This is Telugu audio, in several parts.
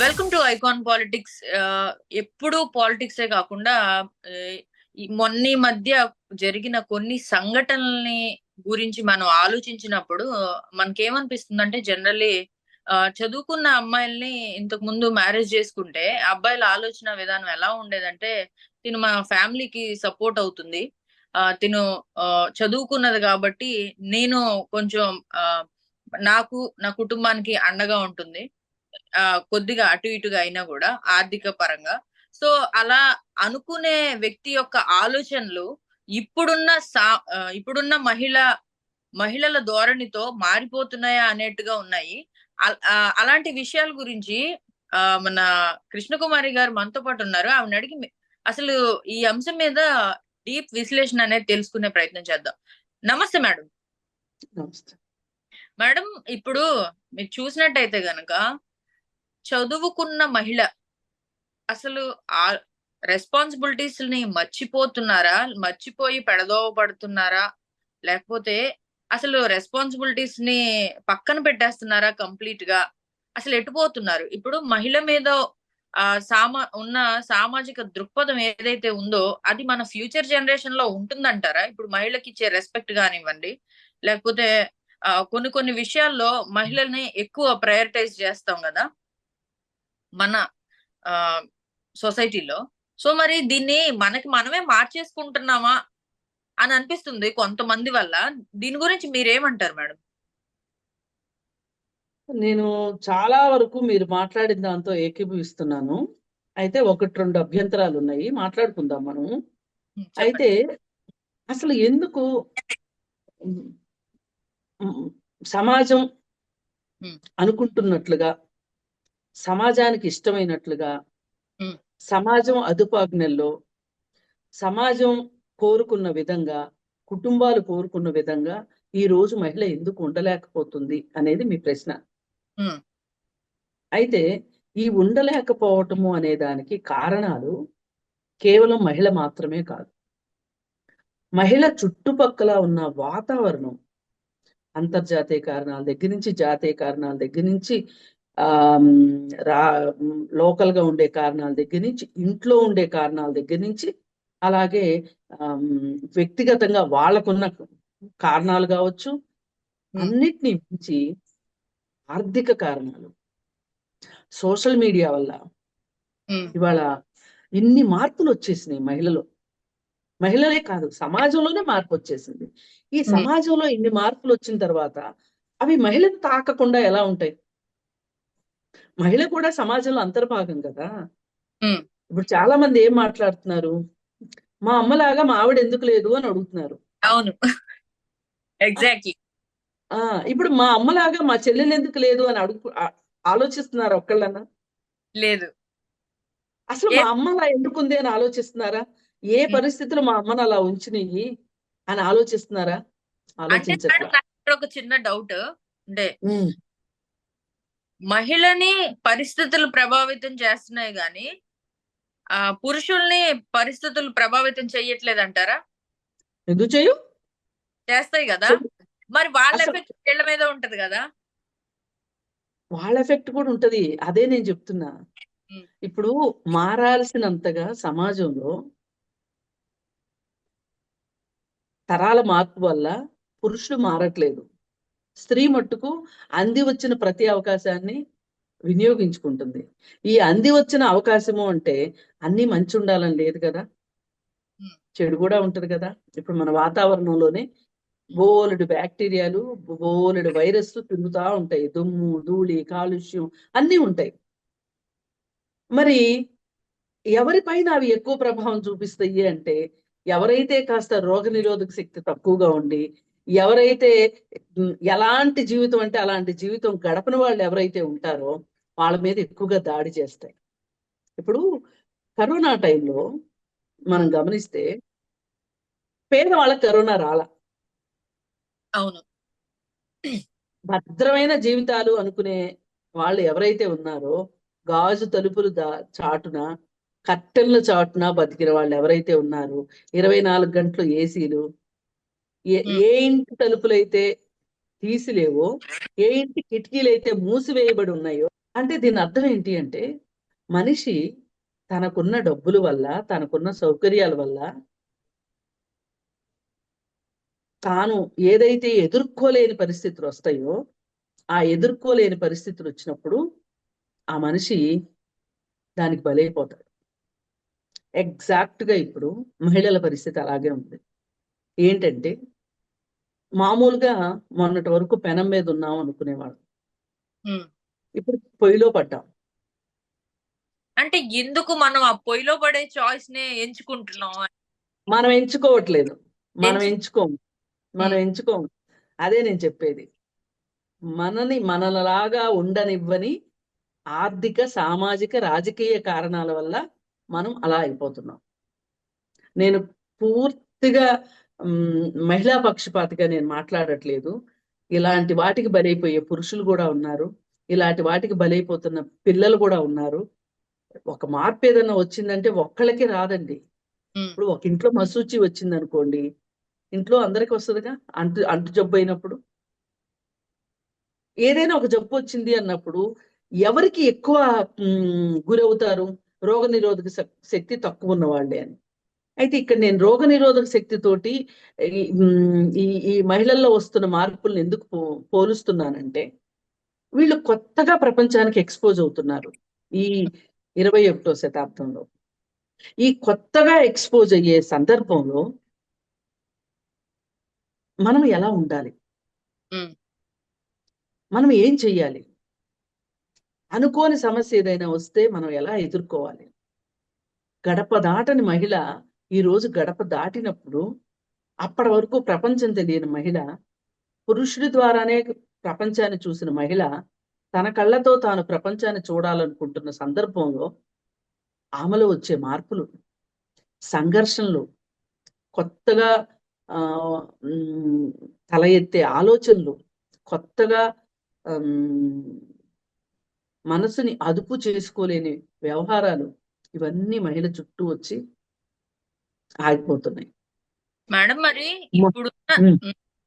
Welcome to icon politics. ఎప్పుడు పాలిటిక్సే కాకుండా ఈ మొన్న మధ్య జరిగిన కొన్ని సంఘటనల్ని గురించి మనం ఆలోచించినప్పుడు మనకేమనిపిస్తుందంటే జనరల్లీ చదువుకున్న అమ్మాయిల్ని ఇంతకు ముందు మ్యారేజ్ చేసుకుంటే అబ్బాయిల ఆలోచన విధానం ఎలా ఉండేదంటే తిను మా ఫ్యామిలీకి సపోర్ట్ అవుతుంది. తిను చదువుకున్నది కాబట్టి నేను కొంచెం నాకు నా కుటుంబానికి అండగా ఉంటుంది. కొద్దిగా అటు ఇటుగా అయినా కూడా ఆర్థిక పరంగా. సో అలా అనుకునే వ్యక్తి యొక్క ఆలోచనలు ఇప్పుడున్న ఇప్పుడున్న మహిళల ధోరణితో మారిపోతున్నాయా అనేట్టుగా ఉన్నాయి. అలాంటి విషయాల గురించి మన కృష్ణకుమారి గారు మనతో పాటు ఉన్నారు. ఆవిడ అడిగి అసలు ఈ అంశం మీద డీప్ విశ్లేషణ అనేది తెలుసుకునే ప్రయత్నం చేద్దాం. నమస్తే మేడం. నమస్తే మేడం, ఇప్పుడు మీరు చూసినట్టయితే గనక చదువుకున్న మహిళ అసలు ఆ రెస్పాన్సిబిలిటీస్ ని మర్చిపోతున్నారా, మర్చిపోయి పెడదోవ పడుతున్నారా, లేకపోతే అసలు రెస్పాన్సిబిలిటీస్ ని పక్కన పెట్టేస్తున్నారా కంప్లీట్ గా? అసలు ఎటుపోతున్నారు? ఇప్పుడు మహిళ మీద ఉన్న సామాజిక దృక్పథం ఏదైతే ఉందో అది మన ఫ్యూచర్ జనరేషన్ లో ఉంటుందంటారా? ఇప్పుడు మహిళకి ఇచ్చే రెస్పెక్ట్ కానివ్వండి, లేకపోతే కొన్ని విషయాల్లో మహిళల్ని ఎక్కువ ప్రయారిటైజ్ చేస్తాం కదా మన సొసైటీలో. సో మరి దీన్ని మనమే మార్చేసుకుంటున్నామా అని అనిపిస్తుంది కొంతమంది వల్ల. దీని గురించి మీరేమంటారు మేడం? నేను చాలా వరకు మీరు మాట్లాడిన దాంతో ఏకీభవిస్తున్నాను. అయితే ఒకటి రెండు అభ్యంతరాలు ఉన్నాయి, మాట్లాడుకుందాం మనం. అయితే అసలు ఎందుకు సమాజం అనుకుంటున్నట్లుగా, సమాజానికి ఇష్టమైనట్లుగా, సమాజం అదుపాజ్ఞల్లో, సమాజం కోరుకున్న విధంగా, కుటుంబాలు కోరుకున్న విధంగా ఈ రోజు మహిళ ఎందుకు ఉండలేకపోతుంది అనేది మీ ప్రశ్న. అయితే ఈ ఉండలేకపోవటము అనే దానికి కారణాలు కేవలం మహిళ మాత్రమే కాదు. మహిళ చుట్టుపక్కల ఉన్న వాతావరణం, అంతర్జాతీయ కారణాల దగ్గర నుంచి, జాతీయ కారణాల దగ్గర నుంచి, రా లోకల్ గా ఉండే కారణాల దగ్గర నుంచి, ఇంట్లో ఉండే కారణాల దగ్గర నుంచి, అలాగే వ్యక్తిగతంగా వాళ్ళకున్న కారణాలు కావచ్చు, అన్నిటినీ మించి ఆర్థిక కారణాలు, సోషల్ మీడియా వల్ల ఇవాళ ఇన్ని మార్పులు వచ్చేసినాయి మహిళలే కాదు, సమాజంలోనే మార్పు వచ్చేసింది. ఈ సమాజంలో ఇన్ని మార్పులు వచ్చిన తర్వాత అవి మహిళను తాకకుండా ఎలా ఉంటాయి? మహిళ కూడా సమాజంలో అంతర్భాగం కదా. ఇప్పుడు చాలా మంది ఏం మాట్లాడుతున్నారు, మా అమ్మలాగా మా ఆవిడ ఎందుకు లేదు అని అడుగుతున్నారు. అవును, ఎగ్జాక్ట్లీ. ఇప్పుడు మా అమ్మలాగా మా చెల్లెలు ఎందుకు లేదు అని ఆలోచిస్తున్నారు ఒక్కళ్ళన్నా? లేదు. అసలు మా అమ్మ అలా ఎందుకుంది అని ఆలోచిస్తున్నారా? ఏ పరిస్థితులు మా అమ్మను అలా ఉంచినాయి అని ఆలోచిస్తున్నారా? ఆలోచించట్లా. ఒక చిన్న డౌట్ అంటే మహిళని పరిస్థితులు ప్రభావితం చేస్తున్నాయి గాని పురుషుల్ని పరిస్థితులు ప్రభావితం చెయ్యట్లేదంటారా? ఎందుకు చేయు? చేస్తాయి కదా. మరి వాళ్ళ ఎఫెక్ట్ వీళ్ళ మీద ఉంటది కదా. వాళ్ళ ఎఫెక్ట్ కూడా ఉంటది, అదే నేను చెప్తున్నా. ఇప్పుడు మారాల్సినంతగా సమాజంలో తరాల మార్పు వల్ల పురుషులు మారట్లేదు. స్త్రీ మట్టుకు అంది వచ్చిన ప్రతి అవకాశాన్ని వినియోగించుకుంటుంది. ఈ అంది వచ్చిన అవకాశము అంటే అన్ని మంచి ఉండాలని లేదు కదా, చెడు కూడా ఉంటది కదా. ఇప్పుడు మన వాతావరణంలోనే బోలెడు బ్యాక్టీరియాలు, బోలెడు వైరస్లు తిరుగుతా ఉంటాయి. దుమ్ము, ధూళి, కాలుష్యం అన్నీ ఉంటాయి. మరి ఎవరిపైన అవి ఎక్కువ ప్రభావం చూపిస్తాయి అంటే ఎవరైతే కాస్త రోగనిరోధక శక్తి తక్కువగా ఉండి, ఎవరైతే ఎలాంటి జీవితం అంటే అలాంటి జీవితం గడపని వాళ్ళు ఎవరైతే ఉంటారో వాళ్ళ మీద ఎక్కువగా దాడి చేస్తాయి. ఇప్పుడు కరోనా టైంలో మనం గమనిస్తే పేదవాళ్ళకి కరోనా రాల. అవును, భద్రమైన జీవితాలు అనుకునే వాళ్ళు ఎవరైతే ఉన్నారో, గాజు తలుపులు చాటున, కట్టెల చాటున బతికిన వాళ్ళు ఎవరైతే ఉన్నారో, 24 గంటలు ఏసీలు, ఏ ఇంటి తలుపులైతే తీసిలేవో, ఏ ఇంటి కిటికీలు అయితే మూసివేయబడి ఉన్నాయో అంటే దీని అర్థం ఏంటి అంటే, మనిషి తనకున్న డబ్బుల వల్ల, తనకున్న సౌకర్యాల వల్ల తాను ఏదైతే ఎదుర్కోలేని పరిస్థితులు వస్తాయో, ఆ ఎదుర్కోలేని పరిస్థితులు వచ్చినప్పుడు ఆ మనిషి దానికి బలైపోతాడు. ఎగ్జాక్ట్ గా ఇప్పుడు మహిళల పరిస్థితి అలాగే ఉంది. ఏంటంటే, మామూలుగా మొన్నటి వరకు పెనం మీద ఉన్నాం అనుకునేవాడు, ఉమ్. ఇప్పుడు పొయ్యిలో పడ్డాం. అంటే ఎందుకు మనం ఆ పొయ్యిలో పడే చాయిస్ నే ఎంచుకుంటున్నాం? మనం ఎంచుకోవట్లేదు, మనం ఎంచు ఎంచుకోము, మనం ఉమ్. ఎంచుకోము. అదే నేను చెప్పేది. మనలాగా ఉండనివ్వని ఆర్థిక, సామాజిక, రాజకీయ కారణాల వల్ల మనం అలా అయిపోతున్నాం. నేను పూర్తిగా మహిళా పక్షపాతిగా నేను మాట్లాడట్లేదు. ఉమ్. ఇలాంటి వాటికి బలైపోయే పురుషులు కూడా ఉన్నారు, ఇలాంటి వాటికి బలైపోతున్న పిల్లలు కూడా ఉన్నారు. ఒక మార్పు ఏదైనా వచ్చిందంటే ఒక్కళ్ళకి రాదండి. ఉమ్. ఇప్పుడు ఒక ఇంట్లో మసూచి వచ్చింది అనుకోండి, ఇంట్లో అందరికి వస్తుందిగా. అంటు అంటు జబ్బు అయినప్పుడు, ఏదైనా ఒక జబ్బు వచ్చింది అన్నప్పుడు ఎవరికి ఎక్కువ గురవుతారు? రోగ నిరోధక శక్తి తక్కువ ఉన్న వాళ్ళే అని. అయితే ఇక్కడ నేను రోగ నిరోధక శక్తితోటి ఈ మహిళల్లో వస్తున్న మార్పులను ఎందుకు పోలుస్తున్నానంటే, వీళ్ళు కొత్తగా ప్రపంచానికి ఎక్స్పోజ్ అవుతున్నారు ఈ 21వ శతాబ్దంలో. ఈ కొత్తగా ఎక్స్పోజ్ అయ్యే సందర్భంలో మనం ఎలా ఉండాలి, ఉమ్. మనం ఏం చెయ్యాలి, అనుకోని సమస్య ఏదైనా వస్తే మనం ఎలా ఎదుర్కోవాలి? గడప దాటని మహిళ ఈ రోజు గడప దాటినప్పుడు, అప్పటి వరకు ప్రపంచం తెలియని మహిళ, పురుషుడి ద్వారానే ప్రపంచాన్ని చూసిన మహిళ తన కళ్ళతో తాను ప్రపంచాన్ని చూడాలనుకుంటున్న సందర్భంలో ఆమెలో వచ్చే మార్పులు, సంఘర్షణలు, కొత్తగా ఆ తల ఎత్తే ఆలోచనలు, కొత్తగా మనసుని అదుపు చేసుకోలేని వ్యవహారాలు, ఇవన్నీ మహిళ చుట్టూ వచ్చి ఆగిపోతున్నాయి. మేడం, మరి మ- ఇప్పుడున్న ఉమ్,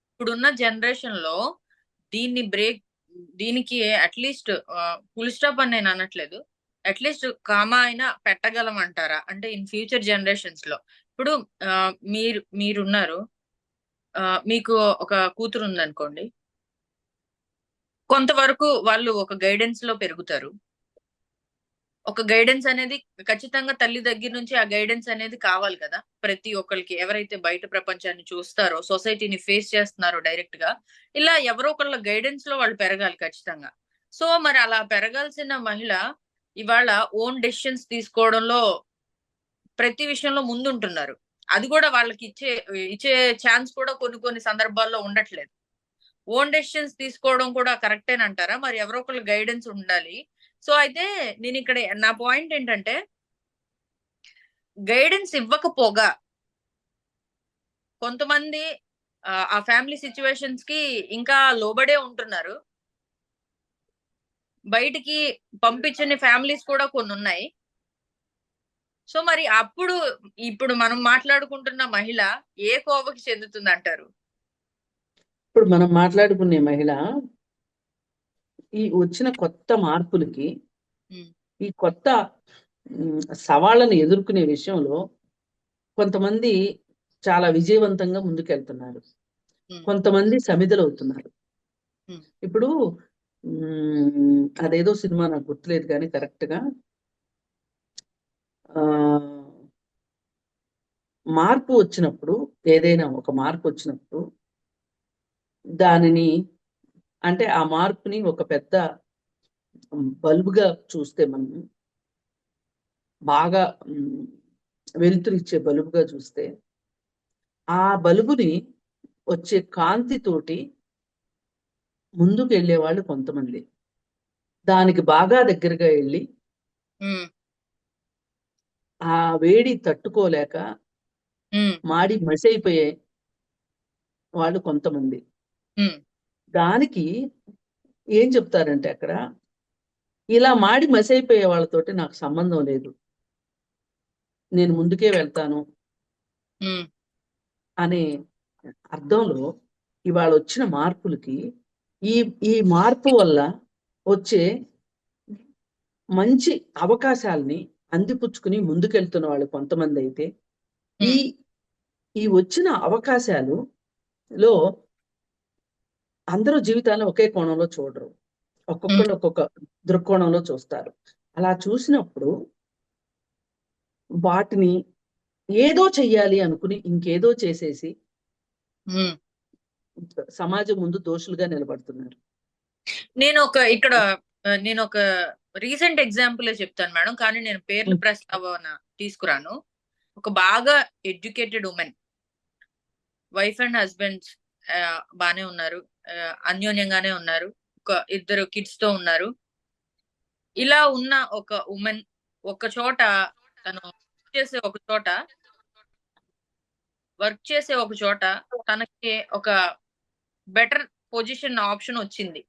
ఇప్పుడున్న జనరేషన్ లో దీన్ని బ్రేక్ దీనికి అట్లీస్ట్ ఫుల్ స్టాప్ అని నేను అనట్లేదు, అట్లీస్ట్ కామా అయినా పెట్టగలం అంటారా? అంటే ఇన్ ఫ్యూచర్ జనరేషన్స్ లో ఇప్పుడు మీరున్నారు, మీకు ఒక కూతురు ఉందనుకోండి, కొంతవరకు వాళ్ళు ఒక గైడెన్స్ లో పెరుగుతారు. ఒక గైడెన్స్ అనేది ఖచ్చితంగా తల్లి దగ్గర నుంచి ఆ గైడెన్స్ అనేది కావాలి కదా ప్రతి ఒక్కరికి. ఎవరైతే బయట ప్రపంచాన్ని చూస్తారో, సొసైటీని ఫేస్ చేస్తున్నారో డైరెక్ట్ గా, ఇలా ఎవరో ఒకళ్ళ గైడెన్స్ లో వాళ్ళు పెరగాలి ఖచ్చితంగా. సో మరి అలా పెరగాల్సిన మహిళ ఇవాళ ఓన్ డెసిషన్స్ తీసుకోవడంలో ప్రతి విషయంలో ముందుంటున్నారు. అది కూడా వాళ్ళకి ఇచ్చే ఇచ్చే ఛాన్స్ కూడా కొన్ని కొన్ని సందర్భాల్లో ఉండట్లేదు. ఓన్ డెసిషన్స్ తీసుకోవడం కూడా కరెక్టేనంటారా? మరి ఎవరో ఒకళ్ళు గైడెన్స్ ఉండాలి. సో అయితే నేను ఇక్కడ నా పాయింట్ ఏంటంటే, గైడెన్స్ ఇవ్వకపోగా కొంతమంది ఆ ఫ్యామిలీ సిచ్యువేషన్స్ కి ఇంకా లోబడే ఉంటున్నారు. బయటికి పంపించని ఫ్యామిలీస్ కూడా కొన్ని ఉన్నాయి. సో మరి అప్పుడు ఇప్పుడు మనం మాట్లాడుకుంటున్న మహిళ ఏ కోవకి చెందుతుంది అంటారు? ఇప్పుడు మనం మాట్లాడుకునే మహిళ ఈ వచ్చిన కొత్త మార్పులకి, ఉమ్. ఈ కొత్త సవాళ్ళను ఎదుర్కొనే విషయంలో కొంతమంది చాలా విజయవంతంగా ముందుకెళ్తున్నారు, ఉమ్. కొంతమంది సమిధలవుతున్నారు. ఉమ్. ఇప్పుడు అదేదో సినిమా నాకు గుర్తులేదు కానీ కరెక్ట్ గా ఆ మార్పు వచ్చినప్పుడు, ఏదైనా ఒక మార్పు వచ్చినప్పుడు దానిని, అంటే ఆ మార్పుని ఒక పెద్ద బల్బుగా చూస్తే, మనం బాగా వెలుతురిచ్చే బల్బుగా చూస్తే, ఆ బల్బుని వచ్చే కాంతితోటి ముందుకు వెళ్ళే వాళ్ళు కొంతమంది, దానికి బాగా దగ్గరగా వెళ్ళి ఉమ్. ఆ వేడి తట్టుకోలేక ఉమ్. మాడి మసైపోయే వాళ్ళు కొంతమంది. ఉమ్. దానికి ఏం చెప్తారంటే, అక్కడ ఇలా మాడి మసైపోయే వాళ్ళతోటి నాకు సంబంధం లేదు, నేను ముందుకే వెళ్తాను ఉమ్. అనే అర్థంలో ఇవాళ వచ్చిన మార్పులకి, ఈ ఈ మార్పు వల్ల వచ్చే మంచి అవకాశాలని అందిపుచ్చుకుని ముందుకెళ్తున్న వాళ్ళు కొంతమంది అయితే, ఈ ఈ వచ్చిన అవకాశాలు లో అందరూ జీవితాన్ని ఒకే కోణంలో చూడరు. ఒక్కొక్కళ్ళు ఒక్కొక్క దృక్కోణంలో చూస్తారు. అలా చూసినప్పుడు వాటిని ఏదో చెయ్యాలి అనుకుని ఇంకేదో చేసేసి సమాజం ముందు దోషులుగా నిలబడుతున్నారు. నేను ఒక రీసెంట్ ఎగ్జాంపుల్ చెప్తాను మేడం, కానీ నేను పేర్లు ప్రస్తావన తీసుకురాను. ఒక బాగా educated women, wife and husband బానే ఉన్నారు, అన్యోన్యంగానే ఉన్నారు, ఒక ఇద్దరు కిడ్స్ తో ఉన్నారు. ఇలా ఉన్న ఒక ఉమెన్ ఒక చోట, తను చేసే ఒక చోట వర్క్ చేసే ఒక చోట తనకి ఒక బెటర్ పొజిషన్ ఆప్షన్ వచ్చింది.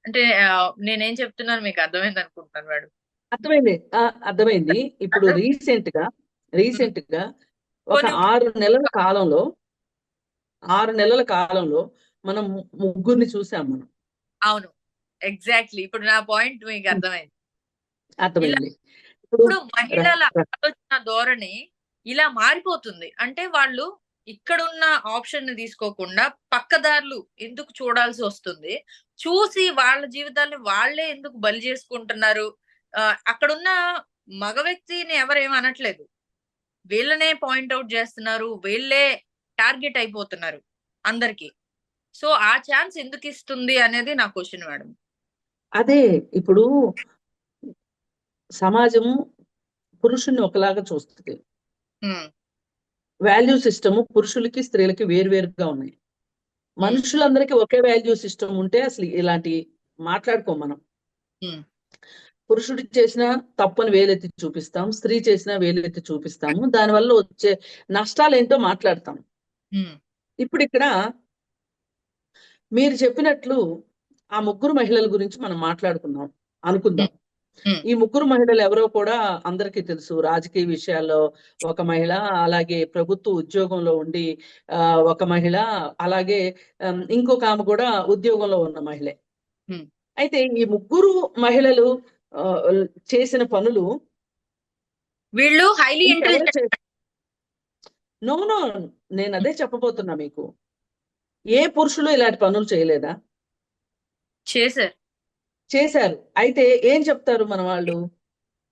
అంటే నేనేం చెప్తున్నాను మీకు అర్థమైంది అనుకుంటున్నాను మేడం. అర్థమైంది. అర్థమైంది. ఇప్పుడు రీసెంట్ గా ఒక కొన్ని 6 నెలల కాలంలో మనం ముగ్గురిని చూసాం మనం. అవును, ఎగ్జాక్ట్లీ. ఇప్పుడు నా పాయింట్ మీకు అర్థమైంది. అర్థమైంది. ఇప్పుడు మహిళల ఆలోచన ధోరణి ఇలా మారిపోతుంది. అంటే వాళ్ళు ఇక్కడున్న ఆప్షన్ ని తీసుకోకుండా పక్కదారులు ఎందుకు చూడాల్సి వస్తుంది, చూసి వాళ్ళ జీవితాన్ని వాళ్ళే ఎందుకు బలి చేసుకుంటున్నారు. అక్కడున్న మగ వ్యక్తిని ఎవరేం అనట్లేదు, వీళ్ళనే పాయింట్ అవుట్ చేస్తున్నారు, వీళ్ళే టార్గెట్ అయిపోతున్నారు అందరికి. సో ఆ ఛాన్స్ ఎందుకు ఇస్తుంది అనేది నా క్వశ్చన్ మేడం. అదే ఇప్పుడు సమాజము పురుషుణ్ణి ఒకలాగా చూస్తుంది. వాల్యూ సిస్టమ్ పురుషులకి స్త్రీలకి వేరువేరుగా ఉన్నాయి. మనుషులందరికీ ఒకే వాల్యూ సిస్టమ్ ఉంటే అసలు ఇలాంటి మాట్లాడుకోం మనం. పురుషుడు చేసిన తప్పని వేలెత్తి చూపిస్తాం, స్త్రీ చేసిన వేలెత్తి చూపిస్తాము, దానివల్ల వచ్చే నష్టాలు ఏంటో మాట్లాడతాం. ఇప్పుడు ఇక్కడ మీరు చెప్పినట్లు ఆ ముగ్గురు మహిళల గురించి మనం మాట్లాడుకున్నాం అనుకుందాం. ఈ ముగ్గురు మహిళలు ఎవరో కూడా అందరికీ తెలుసు. రాజకీయ విషయాల్లో ఒక మహిళ, అలాగే ప్రభుత్వ ఉద్యోగంలో ఉండి ఒక మహిళ, అలాగే ఇంకొక ఆమె కూడా ఉద్యోగంలో ఉన్న మహిళే. అయితే ఈ ముగ్గురు మహిళలు చేసిన పనులు వీళ్ళు హైలీ ఇంటెలిజెంట్. నో, నేను అదే చెప్పబోతున్నా మీకు. ఏ పురుషులు ఇలాంటి పనులు చేయలేదా? చేశారు. అయితే ఏం చెప్తారు మన వాళ్ళు?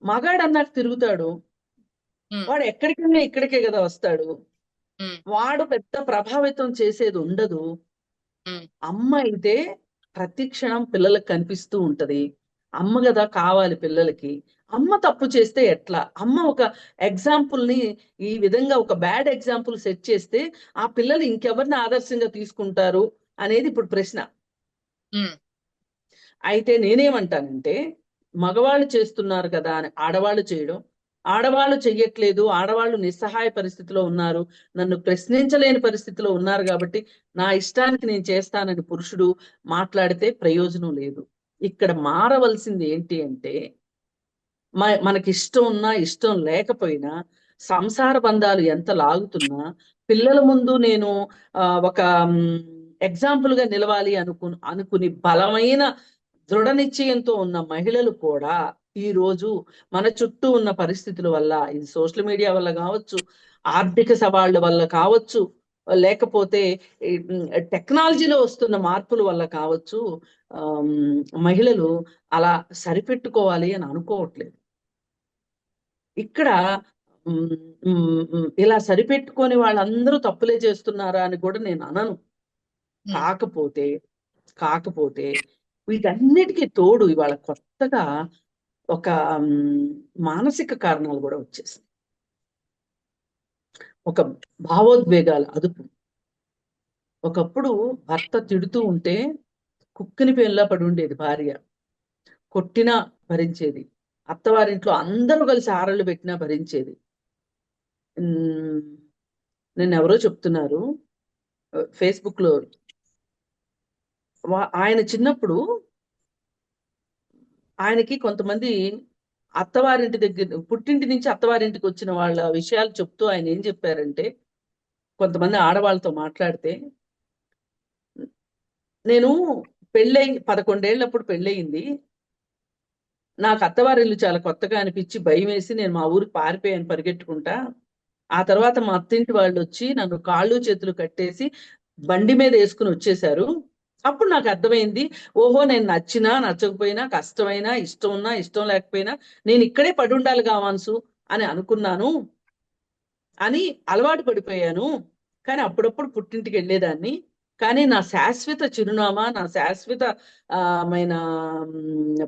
మగాడు అన్నాక తిరుగుతాడు, వాడు ఎక్కడికైనా ఇక్కడికే కదా వస్తాడు, వాడు పెద్ద ప్రభావితం చేసేది ఉండదు. అమ్మ అయితే ప్రతి క్షణం పిల్లలకు కనిపిస్తూ ఉంటది. అమ్మ కదా కావాలి పిల్లలకి. అమ్మ తప్పు చేస్తే ఎట్లా? అమ్మ ఒక ఎగ్జాంపుల్ ని ఈ విధంగా ఒక బ్యాడ్ ఎగ్జాంపుల్ సెట్ చేస్తే ఆ పిల్లలు ఇంకెవరిని ఆదర్శంగా తీసుకుంటారు అనేది ఇప్పుడు ప్రశ్న. అయితే నేనేమంటానంటే, మగవాళ్ళు చేస్తున్నారు కదా అని ఆడవాళ్ళు చేయడం, ఆడవాళ్ళు చెయ్యట్లేదు, ఆడవాళ్ళు నిస్సహాయ పరిస్థితిలో ఉన్నారు, నన్ను ప్రశ్నించలేని పరిస్థితిలో ఉన్నారు కాబట్టి నా ఇష్టానికి నేను చేస్తానని పురుషుడు మాట్లాడితే ప్రయోజనం లేదు. ఇక్కడ మారవలసింది ఏంటి అంటే, మనకి ఇష్టం ఉన్నా ఇష్టం లేకపోయినా, సంసార బంధాలు ఎంత లాగుతున్నా, పిల్లల ముందు నేను ఒక ఎగ్జాంపుల్ గా నిలవాలి అనుకుని బలమైన దృఢ నిశ్చయంతో ఉన్న మహిళలు కూడా ఈ రోజు మన చుట్టూ ఉన్న పరిస్థితుల వల్ల, ఇది సోషల్ మీడియా వల్ల కావచ్చు, ఆర్థిక సవాళ్ళ వల్ల కావచ్చు, లేకపోతే టెక్నాలజీలో వస్తున్న మార్పుల వల్ల కావచ్చు, మహిళలు అలా సరిపెట్టుకోవాలి అని అనుకోవట్లేదు. ఇక్కడ ఇలా సరిపెట్టుకొని వాళ్ళందరూ తప్పులే చేస్తున్నారా అని కూడా నేను అనను. కాకపోతే వీటన్నిటికీ తోడు ఇవాళ కొత్తగా ఒక మానసిక కారణాలు కూడా వచ్చేసాయి. ఒక భావోద్వేగాల అదుపు. ఒకప్పుడు భర్త తిడుతూ ఉంటే కుక్కిని పేనులా పడి ఉండేది భార్య, కొట్టినా భరించేది, అత్తవారింట్లో అందరూ కలిసి ఆరళ్ళు పెట్టినా భరించేది. నేను ఎవరో చెప్తున్నారు ఫేస్బుక్ లో, ఆయన చిన్నప్పుడు ఆయనకి కొంతమంది అత్తవారింటి దగ్గర, పుట్టింటి నుంచి అత్తవారింటికి వచ్చిన వాళ్ళ విషయాలు చెప్తూ ఆయన ఏం చెప్పారంటే, కొంతమంది ఆడవాళ్ళతో మాట్లాడితే, నేను 11 ఏళ్ళప్పుడు పెళ్ళయింది, నాకు అత్తవారిల్లు చాలా కొత్తగా అనిపించి భయం వేసి నేను మా ఊరికి పారిపోయాను పరిగెట్టుకుంటా. ఆ తర్వాత మా అత్తింటి వాళ్ళు వచ్చి నన్ను కాళ్ళు చేతులు కట్టేసి బండి మీద వేసుకుని వచ్చేసారు. అప్పుడు నాకు అర్థమైంది, ఓహో నేను నచ్చినా నచ్చకపోయినా, కష్టమైనా ఇష్టం ఉన్నా ఇష్టం లేకపోయినా నేను ఇక్కడే పడి ఉండాలి కావాన్సు అని అనుకున్నాను అని అలవాటు పడిపోయాను. కానీ అప్పుడప్పుడు పుట్టింటికి వెళ్ళేదాన్ని. కానీ నా శాశ్వత చిరునామా, నా శాశ్వత మైన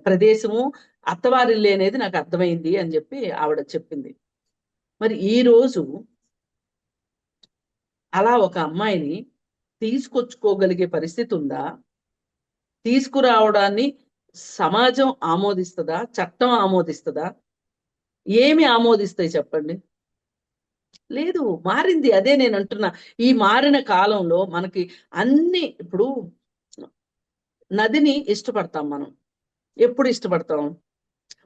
ప్రదేశము అత్తవారిల్లు అనేది నాకు అర్థమైంది అని చెప్పి ఆవిడ చెప్పింది. మరి ఈ రోజు అలా ఒక అమ్మాయిని తీసుకొచ్చుకోగలిగే పరిస్థితి ఉందా? తీసుకురావడాన్ని సమాజం ఆమోదిస్తుందా? చట్టం ఆమోదిస్తుందా? ఏమి ఆమోదిస్తాయి చెప్పండి? లేదు, మారింది. అదే నేను అంటున్నా. ఈ మారిన కాలంలో మనకి అన్ని ఇప్పుడు నదిని ఇష్టపడతాం మనం. ఎప్పుడు ఇష్టపడతాం?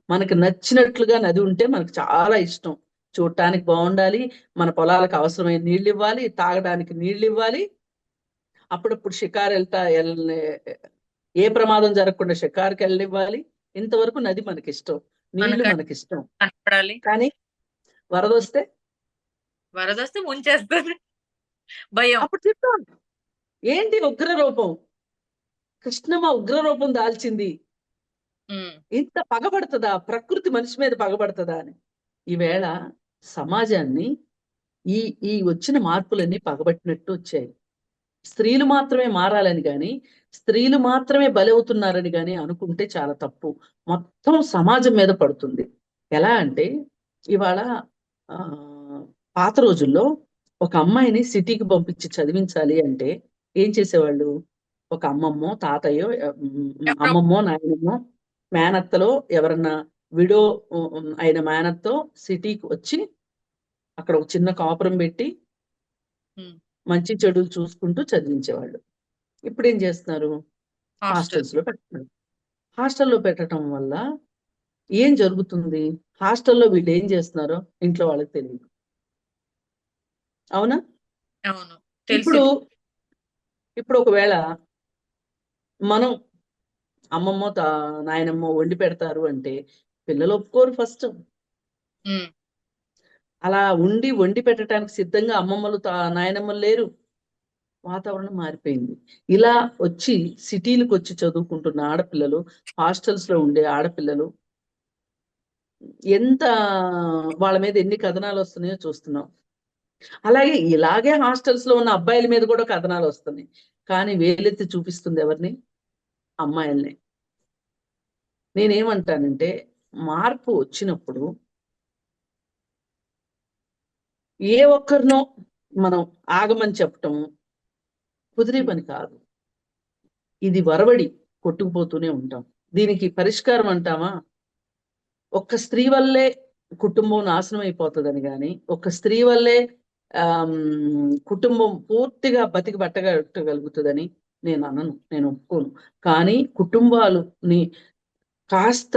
మనకి నచ్చినట్లుగా నది ఉంటే మనకు చాలా ఇష్టం. చూడటానికి బాగుండాలి, మన పొలాలకు అవసరమైన నీళ్ళు ఇవ్వాలి, తాగడానికి నీళ్ళు ఇవ్వాలి, అప్పుడప్పుడు షికారు ఏ ప్రమాదం జరగకుండా షికారుకి వెళ్ళివ్వాలి. ఇంతవరకు నది మనకిష్టం, నీళ్లు మనకు మనకిష్టం. కనపడాలి. కానీ వరదొస్తే వరదొస్తే ముంచేస్తుంది. భయం. అప్పుడు చెప్తాం, ఏంటి ఉగ్ర రూపం, కృష్ణమ్మ ఉగ్ర రూపం దాల్చింది, ఉమ్. ఇంత పగబడుతుందా ప్రకృతి మనిషి మీద పగబడుతుందా అని. ఈవేళ సమాజాన్ని ఈ ఈ వచ్చిన మార్పులన్నీ పగబట్టినట్టు వచ్చాయి. స్త్రీలు మాత్రమే మారాలని గాని, స్త్రీలు మాత్రమే బలవుతున్నారని గాని అనుకుంటే చాలా తప్పు. మొత్తం సమాజం మీద పడుతుంది. ఎలా అంటే ఇవాళ ఆ పాత రోజుల్లో ఒక అమ్మాయిని సిటీకి పంపించి చదివించాలి అంటే ఏం చేసేవాళ్ళు? ఒక అమ్మమ్మో తాతయ్యో ఎవరో. అమ్మమ్మో నాయనమ్మో మేనత్తలో ఎవరన్నా విడో అయిన మేనత్తో సిటీకి వచ్చి అక్కడ ఒక చిన్న కాపురం పెట్టి ఉమ్. మంచి చెడులు చూసుకుంటూ చదివించేవాళ్ళు. ఇప్పుడు ఏం చేస్తున్నారు? హాస్టల్. హాస్టల్స్ లో పెడుతున్నారు. హాస్టల్లో పెట్టడం వల్ల ఏం జరుగుతుంది? హాస్టల్లో వీళ్ళు ఏం చేస్తున్నారో ఇంట్లో వాళ్ళకి తెలియదు. అవునా? అవును. తెలిసి. ఇప్పుడు ఇప్పుడు ఒకవేళ మనం అమ్మమ్మో నాయనమ్మో వండి పెడతారు అంటే పిల్లలు ఒప్పుకోరు ఫస్ట్. ఉమ్. అలా వండి పెట్టడానికి సిద్ధంగా అమ్మమ్మలు నాయనమ్మలు లేరు. వాతావరణం మారిపోయింది. ఇలా వచ్చి సిటీలకు వచ్చి చదువుకుంటున్న ఆడపిల్లలు, హాస్టల్స్ లో ఉండే ఆడపిల్లలు ఎంత వాళ్ళ మీద ఎన్ని కథనాలు వస్తున్నాయో చూస్తున్నాం. అలాగే ఇలాగే హాస్టల్స్ లో ఉన్న అబ్బాయిల మీద కూడా కథనాలు వస్తున్నాయి. కానీ వేలెత్తి చూపిస్తుంది ఎవరిని? అమ్మాయిల్ని. నేనేమంటానంటే మార్పు వచ్చినప్పుడు ఏ ఒక్కరినో మనం ఆగమని చెప్పటం కుదిరే పని కాదు. ఇది వరవడి కొట్టుకుపోతూనే ఉంటాం. దీనికి పరిష్కారం అంటామా? ఒక్క స్త్రీ వల్లే కుటుంబం నాశనం అయిపోతుందని కానీ, ఒక్క స్త్రీ వల్లే కుటుంబం పూర్తిగా బతికి బట్టగలుగుతుందని నేను అనను, నేను ఒప్పుకోను. కానీ కుటుంబాలుని కాస్త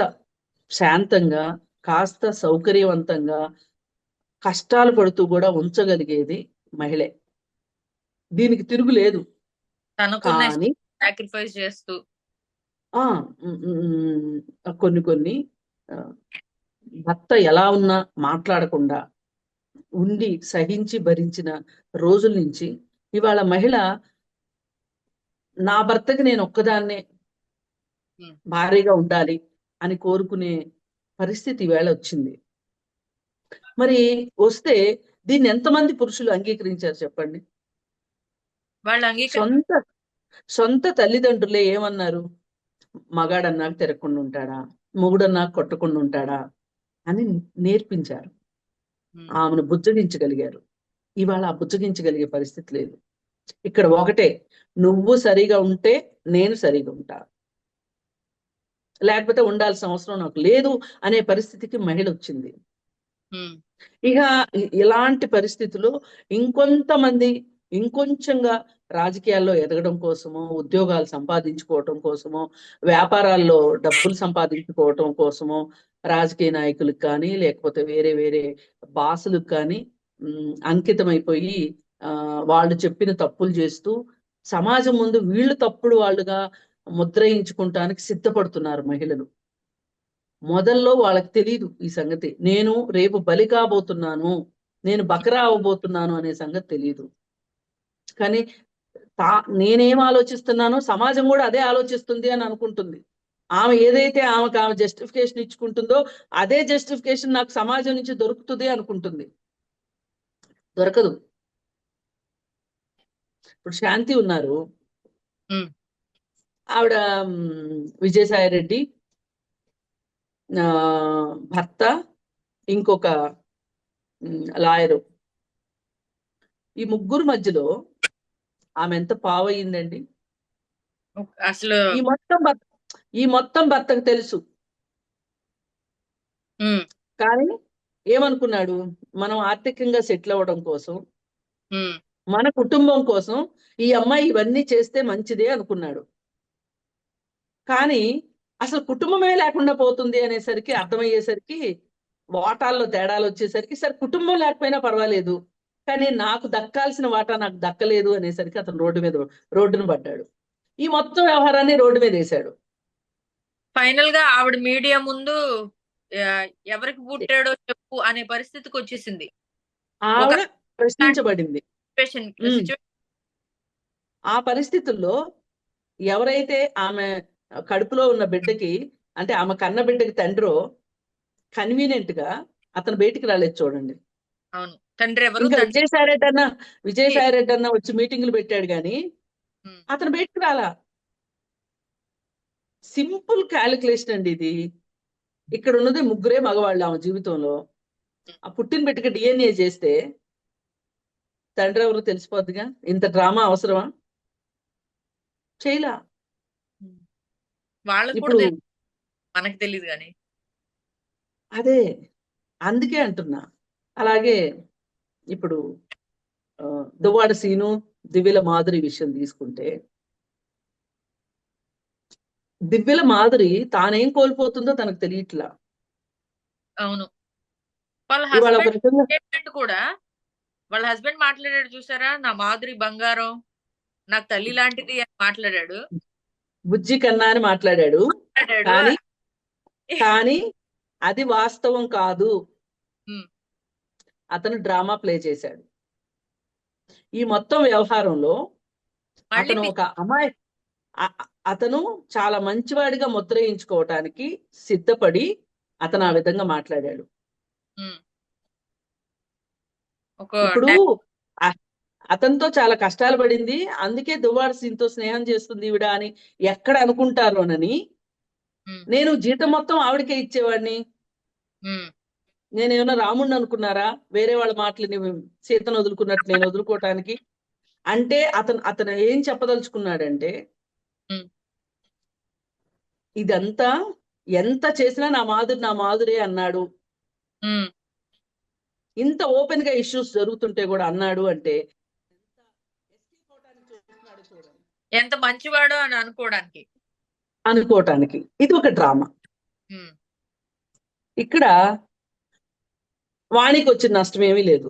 శాంతంగా, కాస్త సౌకర్యవంతంగా, కష్టాలు పడుతూ కూడా ఉంచగలిగేది మహిళే. దీనికి తిరుగులేదు. తనకున్న కానీ సాక్రిఫైస్ చేస్తూ. ఆ కొన్ని కొన్ని ఆ, భర్త ఎలా ఉన్నా మాట్లాడకుండా ఉండి సహించి భరించిన రోజుల నుంచి ఇవాళ మహిళ నా భర్తకి నేను ఒక్కదాన్నే ఉమ్. భారీగా ఉండాలి అని కోరుకునే పరిస్థితి ఈవేళ వచ్చింది. మరి వస్తే దీన్ని ఎంతమంది పురుషులు అంగీకరించారు చెప్పండి? వాళ్ళు అంగీకరి. సొంత సొంత తల్లిదండ్రులే ఏమన్నారు? మగాడన్నాక తిరగకుండా ఉంటాడా, మొగుడన్నాక కొట్టకుండా ఉంటాడా అని నేర్పించారు. ఉమ్. ఆమెను బుజ్జగించగలిగారు. ఇవాళ ఆ బుజ్జగించగలిగే పరిస్థితి లేదు. ఇక్కడ ఒకటే, నువ్వు సరిగా ఉంటే నేను సరిగా ఉంటా, లేకపోతే ఉండాల్సిన అవసరం నాకు లేదు అనే పరిస్థితికి మహిళ వచ్చింది. ఉమ్. ఇక ఇలాంటి పరిస్థితుల్లో ఇంకొంతమంది ఇంకొంచెంగా రాజకీయాల్లో ఎదగడం కోసమో, ఉద్యోగాలు సంపాదించుకోవటం కోసమో, వ్యాపారాల్లో డబ్బులు సంపాదించుకోవటం కోసమో రాజకీయ నాయకులకు కానీ లేకపోతే వేరే వేరే బాసులకు కానీ అంకితమైపోయి వాళ్ళు చెప్పిన తప్పులు చేస్తూ సమాజం ముందు వీళ్ళు తప్పుడు వాళ్ళుగా ముద్రయించుకుంటానికి సిద్ధపడుతున్నారు మహిళలు. మొదల్లో వాళ్ళకి తెలియదు ఈ సంగతి. నేను రేపు బలి కాబోతున్నాను, నేను బకరా అవబోతున్నాను అనే సంగతి తెలియదు. కానీ నేనేం ఆలోచిస్తున్నానో సమాజం కూడా అదే ఆలోచిస్తుంది అని అనుకుంటుంది. ఆమె ఏదైతే ఆమె జస్టిఫికేషన్ ఇచ్చుకుంటుందో అదే జస్టిఫికేషన్ నాకు సమాజం నుంచి దొరుకుతుంది అనుకుంటుంది. దొరకదు. ఇప్పుడు శాంతి ఉన్నారు, ఆవిడ విజయసాయి రెడ్డి భర్త, ఇంకొక లాయరు, ఈ ముగ్గురు మధ్యలో ఆమె ఎంత పావయిందండి. అసలు ఈ మొత్తం భర్తకు తెలుసు. కానీ ఏమనుకున్నాడు, మనం ఆర్థికంగా సెటిల్ అవ్వడం కోసం, మన కుటుంబం కోసం ఈ అమ్మాయి ఇవన్నీ చేస్తే మంచిదే అనుకున్నాడు. కానీ అసలు కుటుంబమే లేకుండా పోతుంది అనేసరికి, అర్థమయ్యేసరికి, వాటాల్లో తేడాలు వచ్చేసరికి, సరే కుటుంబం లేకపోయినా పర్వాలేదు కానీ నాకు దక్కాల్సిన వాటా నాకు దక్కలేదు అనేసరికి అతను రోడ్డును పడ్డాడు. ఈ మొత్తం వ్యవహారాన్ని రోడ్డు మీద వేశాడు. ఫైనల్ గా ఆవిడ మీడియా ముందు ఎవరికి పుట్టాడో చెప్పు అనే పరిస్థితికి వచ్చేసింది. ఆవిడ ప్రశ్నించబడింది. ఆ పరిస్థితుల్లో ఎవరైతే ఆమె కడుపులో ఉన్న బిడ్డకి, అంటే ఆమె కన్న బిడ్డకి తండ్రో, కన్వీనియంట్ గా అతను బయటికి రాలేదు చూడండి. అవును, తండ్రి ఎవరు? ఇంకా విజయసాయి రెడ్డి అన్న వచ్చి మీటింగులు పెట్టాడు గాని అతను బయటికి రాలా. సింపుల్ క్యాలిక్యులేషన్ అండి ఇది. ఇక్కడ ఉన్నది ముగ్గురే మగవాళ్ళు ఆమె జీవితంలో. ఆ పుట్టిన బిడ్డకి డిఎన్ఏ చేస్తే తండ్రి ఎవరు తెలిసిపోద్దిగా. ఇంత డ్రామా అవసరమా? చేయలా. వాళ్ళకి ఇప్పుడు మనకు తెలియదు కానీ అదే అందుకే అంటున్నా. అలాగే ఇప్పుడు దువ్వాడ సీను, దివ్యల మాధురి విషయం తీసుకుంటే, దివ్యల మాధురి తానేం కోల్పోతుందో తనకు తెలియట్లా. అవును, వాళ్ళ హస్బెండ్ కూడా, వాళ్ళ హస్బెండ్ మాట్లాడాడు చూసారా, నా మాధురి బంగారం, నాకు తల్లి లాంటిది అని మాట్లాడాడు. బుజ్జి కన్నా అని మాట్లాడాడు. కానీ అది వాస్తవం కాదు. అతను డ్రామా ప్లే చేశాడు. ఈ మొత్తం వ్యవహారంలో అతను ఒక అమ్మాయి, అతను చాలా మంచివాడిగా ముద్రయించుకోవటానికి సిద్ధపడి అతను ఆ విధంగా మాట్లాడాడు. ఇప్పుడు అతనితో చాలా కష్టాలు పడింది, అందుకే దువ్వాడ సీన్తో స్నేహం చేస్తుంది ఈవిడ అని ఎక్కడ అనుకుంటారోనని నేను జీతం మొత్తం ఆవిడకే ఇచ్చేవాడిని. నేనేమన్నా రాముడిని అనుకున్నారా వేరే వాళ్ళ మాటలని సీతను వదులుకున్నట్టు నేను వదులుకోవటానికి? అంటే అతను ఏం చెప్పదలుచుకున్నాడంటే, ఇదంతా ఎంత చేసినా నా మాధురే అన్నాడు, ఇంత ఓపెన్ గా ఇష్యూస్ జరుగుతుంటే కూడా అన్నాడు అంటే ఎంత మంచివాడో అని అనుకోవటానికి ఇది ఒక డ్రామా. ఇక్కడ వాణికి వచ్చిన నష్టం ఏమీ లేదు.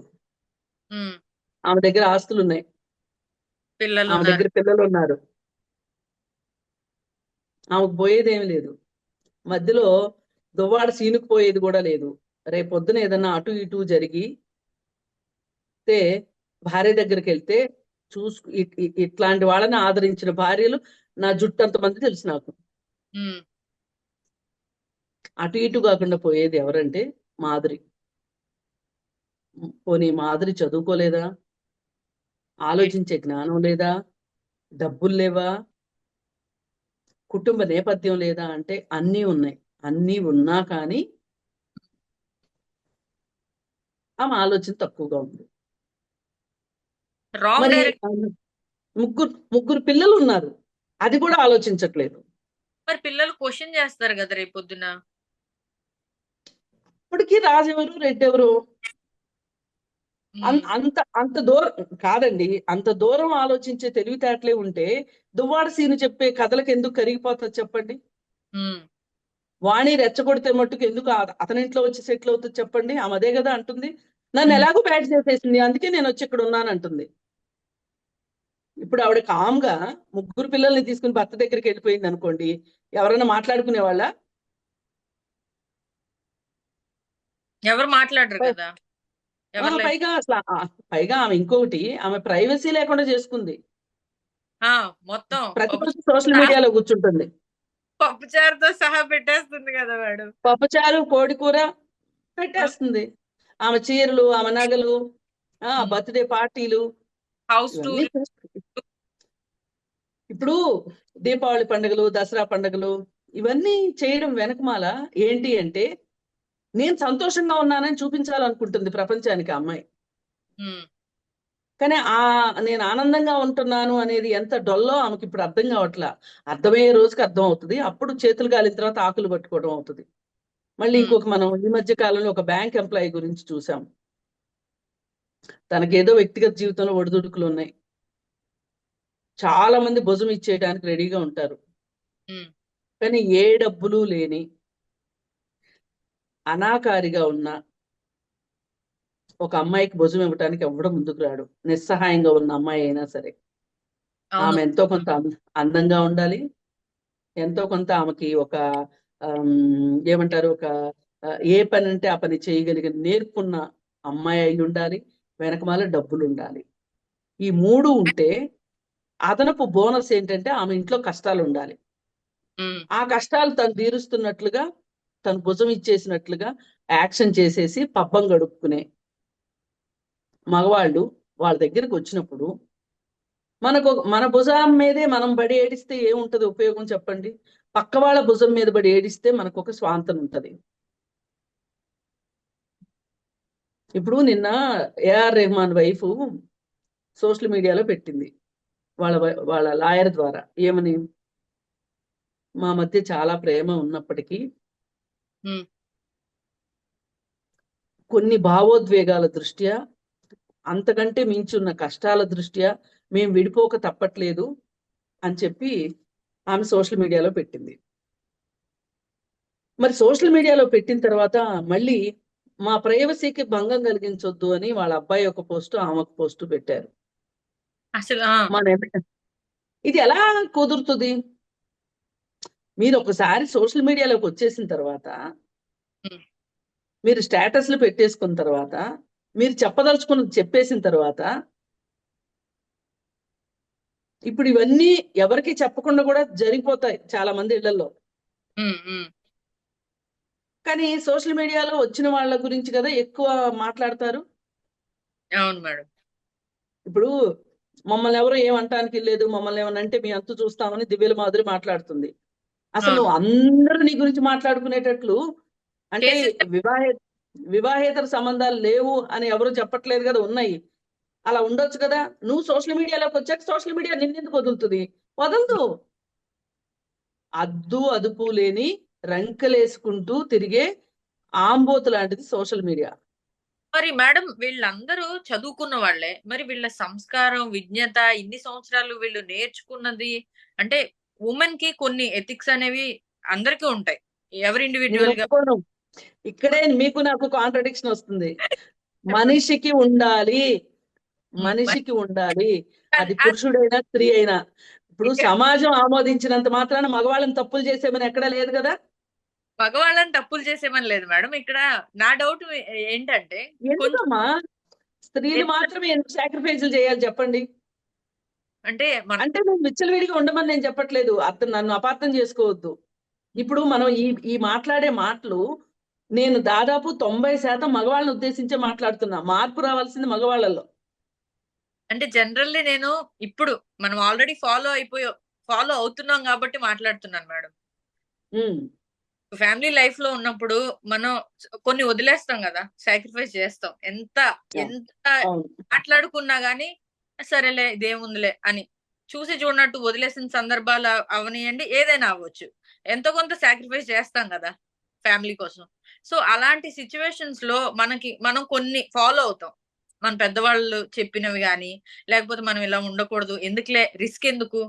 ఆమె దగ్గర ఆస్తులు ఉన్నాయి, ఆమె దగ్గర పిల్లలు ఉన్నారు, ఆమెకు పోయేదేమీ లేదు. మధ్యలో దువ్వాడ సీనుకు పోయేది కూడా లేదు. రేపొద్దున ఏదన్నా అటు ఇటు జరిగి భార్య దగ్గరికి వెళ్తే ఇట్లాంటి వాళ్ళని ఆదరించిన భార్యలు నా జుట్టంత మంది తెలుసు నాకు. అటు ఇటు కాకుండా పోయేది ఎవరంటే మాధురి. పోనీ మాధురి చదువుకోలేదా? ఆలోచించే జ్ఞానం లేదా? డబ్బులు లేవా? కుటుంబ నేపథ్యం లేదా? అంటే అన్నీ ఉన్నాయి. అన్నీ ఉన్నా కానీ ఆమె ఆలోచన తక్కువగా ఉంది. ముగ్గురు పిల్లలు ఉన్నారు, అది కూడా ఆలోచించట్లేదు. మరి పిల్లలు క్వశ్చన్ చేస్తారు కదా రేపొద్దున. ఇప్పటికీ రాజెవరు రెడ్డెవరు అంత దూరం కాదండి. అంత దూరం ఆలోచించే తెలివితేటలే ఉంటే దువ్వాడ సీను చెప్పే కథలకు ఎందుకు కరిగిపోతుంది చెప్పండి? వాణి రెచ్చగొడితే మట్టుకు ఎందుకు అతని ఇంట్లో వచ్చి సెటిల్ అవుతుంది చెప్పండి? ఆమె అదే కదా అంటుంది, నన్ను ఎలాగో బ్యాట్ చేసేసింది అందుకే నేను వచ్చి ఇక్కడ ఉన్నాను అంటుంది. ఇప్పుడు ఆవిడ కామ్గా ముగ్గురు పిల్లల్ని తీసుకుని భర్త దగ్గరికి వెళ్ళిపోయింది అనుకోండి, ఎవరైనా మాట్లాడుకునే వాళ్ళ? ఎవరు మాట్లాడరు కదా, ఎవరి లైఫ్. పైగా అసలు పైగా ఆమె ఇంకొకటి, ఆమె ప్రైవసీ లేకుండా చేసుకుంది. మొత్తం ప్రతిరోజు సోషల్ మీడియాలో కూర్చుంటుంది. పప్పుచారుతో సహా పెట్టేస్తుంది కదా మేడం. పప్పుచారు, కోడి కూర పెట్టేస్తుంది. ఆమె చీరలు, ఆమె నగలు, బర్త్డే పార్టీలు, హౌస్ ఇవన్నీ టూర్. ఇప్పుడు దీపావళి పండుగలు, దసరా పండుగలు ఇవన్నీ చేయడం వెనకమాల ఏంటి అంటే, నేను సంతోషంగా ఉన్నానని చూపించాలనుకుంటుంది ప్రపంచానికి ఆ అమ్మాయి. కానీ నేను ఆనందంగా ఉంటున్నాను అనేది ఎంత డొల్లో ఆమెకి ఇప్పుడు అర్థం కావట్లా. అర్థమయ్యే రోజుకి అర్థం అవుతుంది. అప్పుడు చేతులు గాలిన తర్వాత ఆకులు పట్టుకోవడం అవుతుంది. మళ్ళీ ఇంకొక మనం ఈ మధ్య కాలంలో ఒక బ్యాంక్ ఎంప్లాయీ గురించి చూసాం. తనకేదో వ్యక్తిగత జీవితంలో ఒడిదుడుకులు ఉన్నాయి. చాలా మంది భుజం ఇచ్చేయడానికి రెడీగా ఉంటారు. కానీ ఏ డబ్బులు లేని అనాకారిగా ఉన్న ఒక అమ్మాయికి భుజం ఇవ్వడానికి ఎవడం ముందుకు రాడు. నిస్సహాయంగా ఉన్న అమ్మాయి అయినా సరే ఆమె ఎంతో కొంత అందంగా ఉండాలి, ఎంతో కొంత ఆమెకి ఒక ఏమంటారు, ఒక ఏ పని అంటే ఆ పని చేయగలిగిన నేర్పున్న అమ్మాయి అయి ఉండాలి, వెనకమాల డబ్బులు ఉండాలి. ఈ మూడు ఉంటే అదనపు బోనస్ ఏంటంటే ఆమె ఇంట్లో కష్టాలు ఉండాలి. ఆ కష్టాలు తను తీరుస్తున్నట్లుగా, తను భుజం ఇచ్చేసినట్లుగా యాక్షన్ చేసేసి పబ్బం గడుపుకునే మగవాళ్ళు వాళ్ళ దగ్గరికి వచ్చినప్పుడు మన భుజం మీదే మనం బడి ఏడిస్తే ఏముంటది ఉపయోగం చెప్పండి? పక్క వాళ్ళ భుజం మీద బడి ఏడిస్తే మనకు ఒక స్వాంతన ఉంటది. ఇప్పుడు నిన్న ఏఆర్ రెహమాన్ వైఫ్ సోషల్ మీడియాలో పెట్టింది, వాళ్ళ లాయర్ ద్వారా. ఏమని? మా మధ్య చాలా ప్రేమ ఉన్నప్పటికీ కొన్ని భావోద్వేగాల దృష్ట్యా, అంతకంటే మించున్న కష్టాల దృష్ట్యా మేము విడిపోక తప్పట్లేదు అని చెప్పి ఆమె సోషల్ మీడియాలో పెట్టింది. మరి సోషల్ మీడియాలో పెట్టిన తర్వాత మళ్ళీ మా ప్రైవసీకి భంగం కలిగించొద్దు అని వాళ్ళ అబ్బాయి ఒక పోస్టు, ఆమె ఒక పోస్టు పెట్టారు. అసలు ఇది ఎలా కుదురుతుంది? మీరు ఒకసారి సోషల్ మీడియాలోకి వచ్చేసిన తర్వాత, మీరు స్టేటస్లు పెట్టేసుకున్న తర్వాత, మీరు చెప్పదలుచుకున్నది చెప్పేసిన తర్వాత, ఇప్పుడు ఇవన్నీ ఎవరికి చెప్పకుండా కూడా జరిగిపోతాయి చాలా మంది ఇళ్లలో. కానీ సోషల్ మీడియాలో వచ్చిన వాళ్ళ గురించి కదా ఎక్కువ మాట్లాడతారు. అవును మేడం. ఇప్పుడు మమ్మల్ని ఎవరు ఏమంటానికి లేదు, మమ్మల్ని ఏమనంటే మీ అంతు చూస్తామని దివ్యల మాదిరి మాట్లాడుతుంది. అసలు నువ్వు అందరూ నీ గురించి మాట్లాడుకునేటట్లు అంటే వివాహేతర సంబంధాలు లేవు అని ఎవరు చెప్పట్లేదు కదా, ఉన్నాయి. అలా ఉండొచ్చు కదా. నువ్వు సోషల్ మీడియాలోకి వచ్చాక సోషల్ మీడియా నిన్నెందుకు వదులుతుంది? వదలదు. అద్దు అదుపు లేని రంకెలేసుకుంటూ తిరిగే ఆంబోతు లాంటిది సోషల్ మీడియా. మరి మేడం వీళ్ళందరూ చదువుకున్న వాళ్ళే, మరి వీళ్ళ సంస్కారం, విజ్ఞత ఇన్ని సంవత్సరాలు వీళ్ళు నేర్చుకున్నది అంటే, ఉమెన్ కి కొన్ని ఎథిక్స్ అనేవి అందరికీ ఉంటాయి, ఎవరి ఇండివిజువల్ గా. ఇక్కడే మీకు నాకు కాంట్రడిక్షన్ వస్తుంది. మనిషికి ఉండాలి, మనిషికి ఉండాలి, అది పురుషుడైనా స్త్రీ అయినా. ఇప్పుడు సమాజం ఆమోదించినంత మాత్రాన మగవాళ్ళని తప్పులు చేసేమని ఎక్కడా లేదు కదా. మగవాళ్ళని తప్పులు చేసేమని లేదు మేడం. ఇక్కడ నా డౌట్ ఏంటంటే, ఎందుకమ్మా స్త్రీలు మాత్రమే ఎందుకు సాక్రిఫైజులు చేయాలి చెప్పండి? అంటే నువ్వు విచ్చలవిడిగా ఉండమని నేను చెప్పట్లేదు, నన్ను అపార్థం చేసుకోవద్దు. ఇప్పుడు మనం ఈ మాట్లాడే మాటలు నేను దాదాపు 90% మగవాళ్ళని ఉద్దేశించే మాట్లాడుతున్నా. మార్పు రావాల్సింది మగవాళ్ళలో. అంటే జనరల్లీ నేను ఇప్పుడు మనం ఆల్రెడీ ఫాలో అవుతున్నాం కాబట్టి మాట్లాడుతున్నాను మేడం. ఫ్యామిలీ లైఫ్ లో ఉన్నప్పుడు మనం కొన్ని వదిలేస్తాం కదా, సాక్రిఫైస్ చేస్తాం. ఎంత మాట్లాడుకున్నా గానీ సరేలే ఇదేముందిలే అని చూసి చూడనట్టు వదిలేసిన సందర్భాలు అవనియండి, ఏదైనా అవ్వచ్చు. ఎంతో కొంత సాక్రిఫైస్ చేస్తాం కదా ఫ్యామిలీ కోసం. సో అలాంటి సిచ్యువేషన్స్ లో మనం కొన్ని ఫాలో అవుతాం, మన పెద్దవాళ్ళు చెప్పినవి గాని, లేకపోతే మనం ఇలా ఉండకూడదు, ఎందుకులే రిస్క్ ఎందుకు,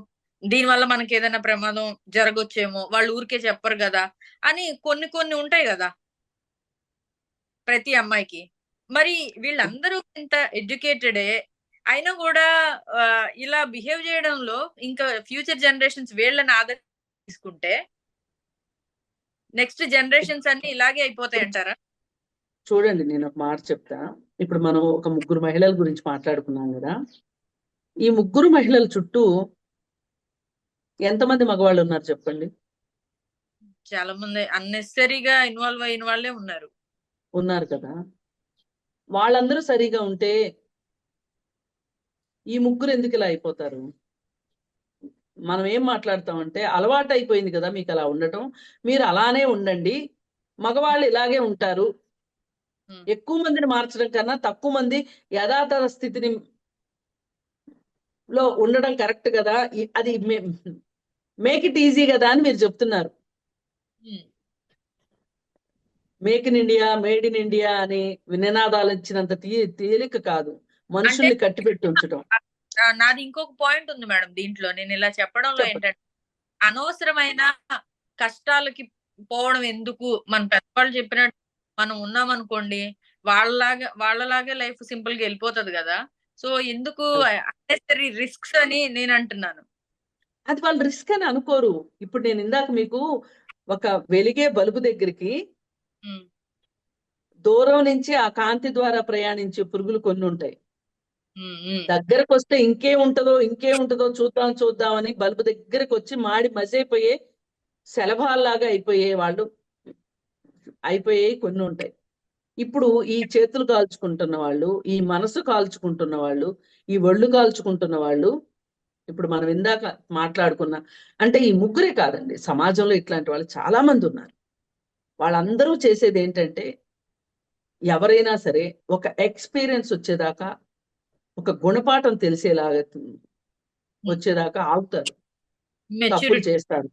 దీనివల్ల మనకి ఏదైనా ప్రమాదం జరగొచ్చేమో, వాళ్ళు ఊరికే చెప్పరు కదా అని కొన్ని ఉంటాయి కదా ప్రతి అమ్మాయికి. మరి వీళ్ళందరూ ఇంత ఎడ్యుకేటెడే అయినా కూడా ఇలా బిహేవ్ చేయడంలో ఇంకా ఫ్యూచర్ జనరేషన్స్ వీళ్ళని ఆదర్శ తీసుకుంటే నెక్స్ట్ జనరేషన్స్ అన్ని ఇలాగే అయిపోతాయి అంటారా? చూడండి, నేను ఒక మాట చెప్తా. ఇప్పుడు మనం ఒక ముగ్గురు మహిళల గురించి మాట్లాడుకున్నాం కదా. ఈ ముగ్గురు మహిళల చుట్టూ ఎంతమంది మగవాళ్ళు ఉన్నారు చెప్పండి? చాలా మంది అన్నెసెసరీగా ఇన్వాల్వ్ అయిన వాళ్ళే ఉన్నారు. ఉన్నారు కదా. వాళ్ళందరూ సరిగా ఉంటే ఈ ముగ్గురు ఎందుకు ఇలా అయిపోతారు? మనం ఏం మాట్లాడతామంటే, అలవాటు అయిపోయింది కదా మీకు అలా ఉండటం, మీరు అలానే ఉండండి, మగవాళ్ళు ఇలాగే ఉంటారు, ఉమ్. ఎక్కువ మందిని మార్చడం కన్నా తక్కువ మంది యథాతథ స్థితిని లో ఉండడం కరెక్ట్ కదా. అది మేక్ ఇట్ ఈజీ కదా అని మీరు చెప్తున్నారు. Um. Make in India, made in India అని నినాదాలు ఇచ్చినంత తేలిక కాదు అంటే మనుషుల్ని కట్టిపెట్టి ఉంచడం. నాది ఇంకొక పాయింట్ ఉంది మేడం దీంట్లో. నేను ఇలా చెప్పడంలో చెప్పండి. ఏంటంటే, అనవసరమైన కష్టాలకి పోవడం ఎందుకు? మన పెద్దవాళ్ళు చెప్పినట్టు మనం ఉన్నామనుకోండి, వాళ్ళలాగే లైఫ్ సింపుల్ గా వెళ్ళిపోతది కదా. సో ఎందుకు అన్నెసరీ రిస్క్స్ అని నేను అంటున్నాను. అది వాళ్ళు రిస్క్ అని అనుకోరు. ఇప్పుడు నేను ఇందాక మీకు ఒక వెలిగే బల్బు దగ్గరికి ఉమ్. దూరం నుంచి ఆ కాంతి ద్వారా ప్రయాణించే పురుగులు కొన్ని ఉంటాయి. ఉమ్. ఉమ్. దగ్గరకు వస్తే ఇంకే ఉంటదో చూద్దాం చూద్దాం అని బల్బు దగ్గరకు వచ్చి మాడి మసైపోయే శలభాల్లాగా అయిపోయాయి కొన్ని ఉంటాయి. ఇప్పుడు ఈ చేతులు కాల్చుకుంటున్న వాళ్ళు, ఈ మనసు కాల్చుకుంటున్న వాళ్ళు, ఈ ఒళ్ళు కాల్చుకుంటున్న వాళ్ళు, ఇప్పుడు మనం ఇందాక మాట్లాడుకున్న, అంటే ఈ ముగ్గురే కాదండి, సమాజంలో ఇట్లాంటి వాళ్ళు చాలా మంది ఉన్నారు. వాళ్ళందరూ చేసేది ఏంటంటే, ఎవరైనా సరే ఒక ఎక్స్పీరియన్స్ వచ్చేదాకా, ఒక గుణపాఠం తెలిసేలాగా వచ్చేదాకా ఆగుతారు, తప్పులు మెచ్యూరిటీ. చేస్తారు,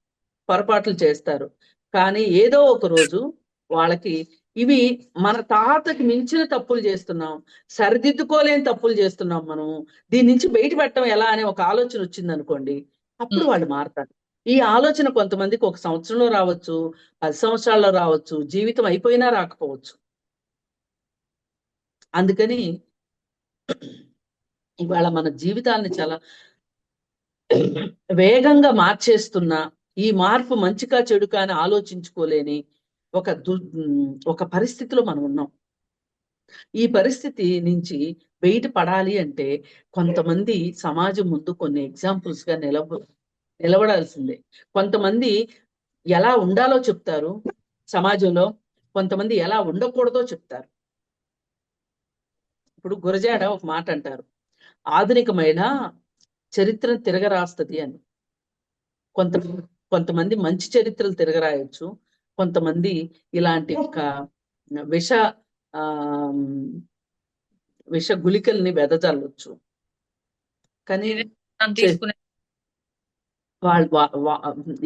పొరపాట్లు చేస్తారు. కానీ ఏదో ఒక రోజు వాళ్ళకి ఇవి మన తాతకి మించిన తప్పులు చేస్తున్నాం, సరిదిద్దుకోలేని తప్పులు చేస్తున్నాం, మనం దీని నుంచి బయటపెట్టడం ఎలా అనే ఒక ఆలోచన వచ్చింది అనుకోండి, అప్పుడు వాళ్ళు మారతారు. ఈ ఆలోచన కొంతమందికి ఒక సంవత్సరంలో రావచ్చు, 10 సంవత్సరాల్లో రావచ్చు, జీవితం అయిపోయినా రాకపోవచ్చు. అందుకని ఇవాళ మన జీవితాన్ని చాలా వేగంగా మార్చేస్తున్న, ఈ మార్పు మంచిగా చెడుకా అని ఆలోచించుకోలేని ఒక పరిస్థితిలో మనం ఉన్నాం. ఈ పరిస్థితి నుంచి బయట పడాలి అంటే కొంతమంది సమాజం ముందు కొన్ని ఎగ్జాంపుల్స్ గా నిలబడాల్సిందే. కొంతమంది ఎలా ఉండాలో చెప్తారు సమాజంలో, కొంతమంది ఎలా ఉండకూడదో చెప్తారు. ఇప్పుడు గురజాడ ఒక మాట అంటారు, ఆధునిక మహిళ చరిత్రను తిరగరాస్తది అని. కొంత కొంతమంది మంచి చరిత్రలు తిరగరాయొచ్చు, కొంతమంది ఇలాంటి ఒక విష ఆ విష గుళికల్ని వెదజల్లొచ్చు. కానీ తీసుకునే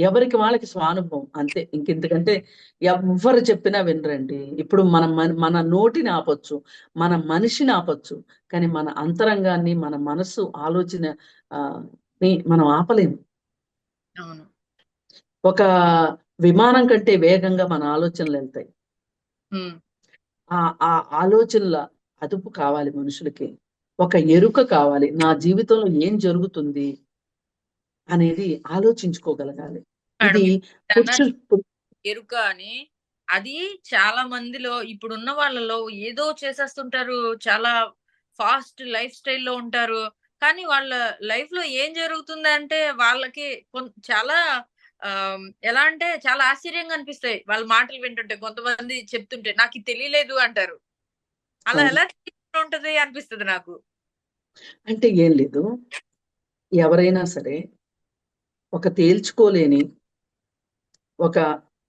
ఎవరికి వాళ్ళకి స్వానుభవం అంతే. ఇంకెందుకంటే ఎవ్వరు చెప్పినా వినరండి. ఇప్పుడు మన నోటిని ఆపొచ్చు, మన మనిషిని ఆపొచ్చు, కానీ మన అంతరంగాన్ని, మన మనసు ఆలోచన ఆ మనం ఆపలేము. అవును. ఒక విమానం కంటే వేగంగా మన ఆలోచనలు వెళ్తాయి. ఆ ఆ ఆలోచనల అదుపు కావాలి మనుషులకి. ఒక ఎరుక కావాలి, నా జీవితంలో ఏం జరుగుతుంది అనేది ఆలోచించుకోగలగాలి. ఇది మేడం, పురుషు ఎరుక అని అది చాలా మందిలో ఇప్పుడున్న వాళ్ళలో ఏదో చేసేస్తుంటారు. చాలా ఫాస్ట్ లైఫ్ స్టైల్లో ఉంటారు. కానీ వాళ్ళ లైఫ్ లో ఏం జరుగుతుందంటే వాళ్ళకి చాలా ఎలా అంటే చాలా ఆశ్చర్యంగా అనిపిస్తాయి వాళ్ళ మాటలు వింటుంటే. కొంతమంది చెప్తుంటే నాకు ఇది తెలియలేదు అంటారు. అలా అవును. ఎలా ఉంటది అనిపిస్తుంది నాకు. అంటే ఏం లేదు, ఎవరైనా సరే ఒక తేల్చుకోలేని ఒక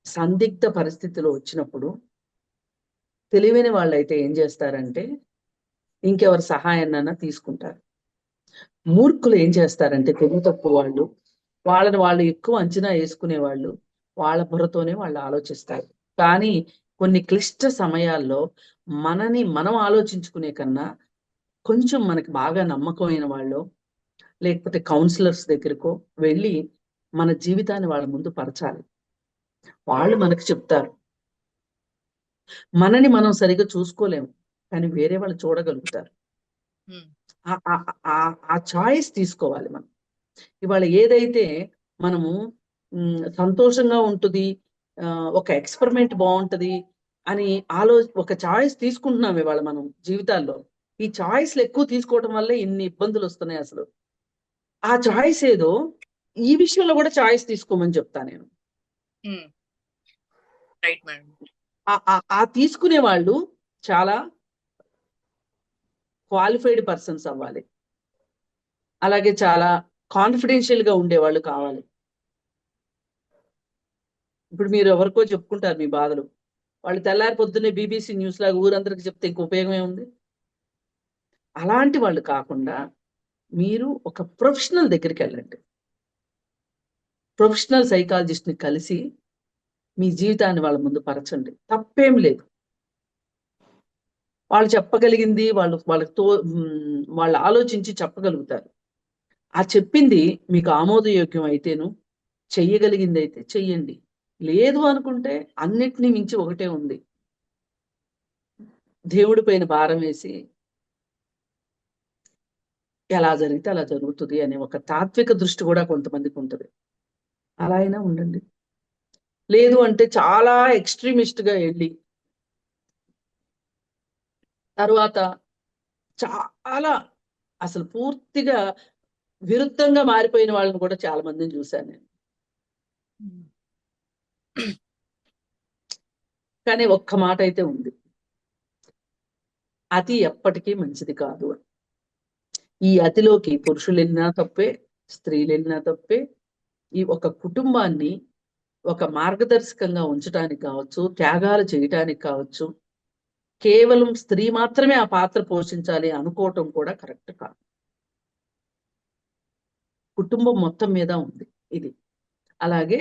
సందిగ్ధ పరిస్థితిలో వచ్చినప్పుడు తెలివైన వాళ్ళైతే ఏం చేస్తారంటే ఇంకెవరి సహాయాన్నైనా తీసుకుంటారు. మూర్ఖులు ఏం చేస్తారంటే, తెలివి తక్కువ వాళ్ళు, వాళ్ళని వాళ్ళు ఎక్కువ అంచనా వేసుకునే వాళ్ళు, వాళ్ళ బుర్రతోనే వాళ్ళు ఆలోచిస్తారు. కానీ కొన్ని క్లిష్ట సమయాల్లో మనని మనం ఆలోచించుకునే కన్నా కొంచెం మనకి బాగా నమ్మకమైన వాళ్ళు, లేకపోతే కౌన్సిలర్స్ దగ్గరకో వెళ్ళి మన జీవితాన్ని వాళ్ళ ముందు పరచాలి. వాళ్ళు మనకు చెప్తారు. మనని మనం సరిగా చూసుకోలేము, కానీ వేరే వాళ్ళు చూడగలుగుతారు. ఆ చాయిస్ తీసుకోవాలి మనం. ఇవాళ ఏదైతే మనము సంతోషంగా ఉంటుంది, ఒక ఎక్స్పెరిమెంట్ బాగుంటది, అని ఒక చాయిస్ తీసుకుంటున్నాం ఇవాళ మనం జీవితాల్లో. ఈ చాయిస్లు ఎక్కువ తీసుకోవడం వల్ల ఇన్ని ఇబ్బందులు వస్తున్నాయి అసలు. ఆ చాయిస్ ఏదో ఈ విషయంలో కూడా చాయిస్ తీసుకోమని చెప్తా నేను. Right madam. ఆ తీసుకునే వాళ్ళు చాలా క్వాలిఫైడ్ పర్సన్స్ అవ్వాలి, అలాగే చాలా కాన్ఫిడెన్షియల్ గా ఉండేవాళ్ళు కావాలి. ఇప్పుడు మీరు ఎవరికో చెప్పుకుంటారు మీ బాధలు, వాళ్ళు తెల్లారి పొద్దున్నే బీబీసీ న్యూస్ లాగా ఊరందరికి చెప్తే ఇంక ఉపయోగం ఏముంది? అలాంటి వాళ్ళు కాకుండా మీరు ఒక ప్రొఫెషనల్ దగ్గరికి వెళ్ళండి. ప్రొఫెషనల్ సైకాలజిస్ట్ ని కలిసి మీ జీవితాన్ని వాళ్ళ ముందు పరచండి, తప్పేం లేదు. వాళ్ళు చెప్పగలిగింది వాళ్ళు ఆలోచించి చెప్పగలుగుతారు. ఆ చెప్పింది మీకు ఆమోదయోగ్యం అయితేను, చెయ్యగలిగింది అయితే చెయ్యండి. లేదు అనుకుంటే అన్నిటినీ మించి ఒకటే ఉంది, దేవుడి పైన భారం వేసి ఎలా జరిగితే అలా జరుగుతుంది అనే ఒక తాత్విక దృష్టి కూడా కొంతమందికి ఉంటుంది. అలా అయినా ఉండండి. లేదు అంటే చాలా ఎక్స్ట్రీమిస్ట్ గా వెళ్ళి తర్వాత చాలా అసలు పూర్తిగా విరుద్ధంగా మారిపోయిన వాళ్ళని కూడా చాలా మందిని చూశాను నేను. కానీ ఒక్క మాట అయితే ఉంది, అతి ఎప్పటికీ మంచిది కాదు అని. ఈ అతిలోకి పురుషులు వెళ్ళినా తప్పే, స్త్రీలు వెళ్ళినా తప్పే. ఈ ఒక కుటుంబాన్ని ఒక మార్గదర్శకంగా ఉంచడానికి కావచ్చు, త్యాగాలు చేయటానికి కావచ్చు, కేవలం స్త్రీ మాత్రమే ఆ పాత్ర పోషించాలి అనుకోవటం కూడా కరెక్ట్ కాదు. కుటుంబం మొత్తం మీద ఉంది ఇది. అలాగే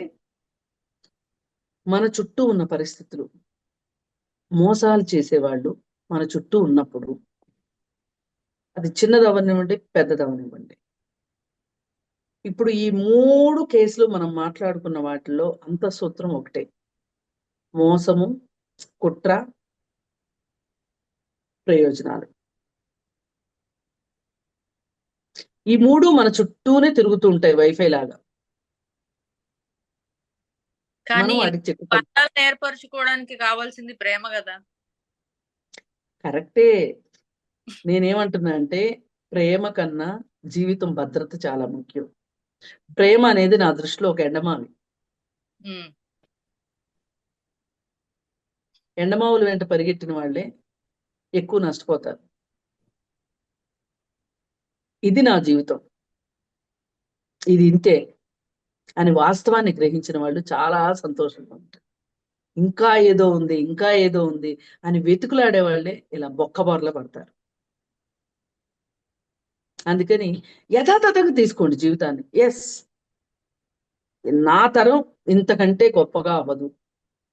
మన చుట్టూ ఉన్న పరిస్థితులు, మోసాలు చేసేవాళ్ళు మన చుట్టూ ఉన్నప్పుడు, అది చిన్నదవనివ్వండి పెద్దదవనివ్వండి. ఇప్పుడు ఈ 3 కేసులు మనం మాట్లాడుకున్న వాటిల్లో అంతఃసూత్రం ఒకటే: మోసము, కుట్ర, ప్రయోజనాలు. ఈ 3 మన చుట్టూనే తిరుగుతూ ఉంటాయి వైఫై లాగా. కానీ మనం వాటికి చెక్కుతాం. బంధాలను ఏర్పరచుకోవడానికి కావాల్సింది ప్రేమ కదా. కరెక్టే. నేనేమంటున్నా అంటే ప్రేమ కన్నా జీవితం భద్రత చాలా ముఖ్యం. ప్రేమ అనేది నా దృష్టిలో ఒక ఎండమావి. ఎండమావుల వెంట పరిగెట్టిన వాళ్ళే ఎక్కువ నష్టపోతారు. ఇది నా జీవితం, ఇది ఇంతే అని వాస్తవాన్ని గ్రహించిన వాళ్ళు చాలా సంతోషంగా ఉంటారు. ఇంకా ఏదో ఉంది, ఇంకా ఏదో ఉంది అని వెతుకులాడే వాళ్ళే ఇలా బొక్కబొరల పడతారు. అందుకని యథాతథంగా తీసుకోండి జీవితాన్ని. ఎస్, నా తరం ఇంతకంటే గొప్పగా అవ్వదు,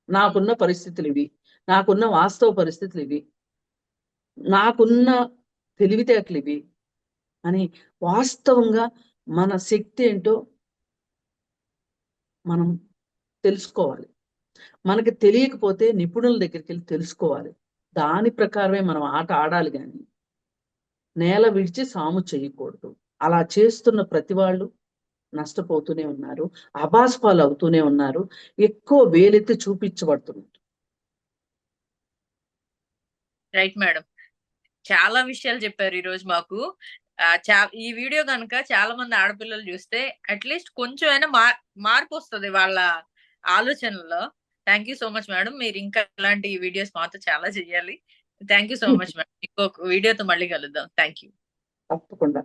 నాకున్న పరిస్థితులు ఇవి, నాకున్న వాస్తవ పరిస్థితులు ఇవి, నాకున్న తెలివితేటలు ఇవి అని వాస్తవంగా మన శక్తి ఏంటో మనం తెలుసుకోవాలి. మనకి తెలియకపోతే నిపుణుల దగ్గరికి వెళ్ళి తెలుసుకోవాలి. దాని ప్రకారమే మనం ఆట ఆడాలి, కానీ నేల విడిచి సాము చేయకూడదు. అలా చేస్తున్న ప్రతి వాళ్ళు నష్టపోతూనే ఉన్నారు, అబాస్పాలు అవుతూనే ఉన్నారు, ఎక్కువ వేలెత్తి చూపించబడుతున్నారు. రైట్ మేడం, చాలా విషయాలు చెప్పారు ఈ రోజు మాకు. ఈ వీడియో కనుక చాలా మంది ఆడపిల్లలు చూస్తే అట్లీస్ట్ కొంచెం అయినా మార్పు వస్తుంది వాళ్ళ ఆలోచనలో. Thank you so much madam, మీరు ఇంకా ఇలాంటి వీడియోస్ మాతో చాలా చెయ్యాలి. Thank you so much madam. ఇంకొక వీడియోతో మళ్ళీ కలుద్దాం. Thank you. తప్పకుండా.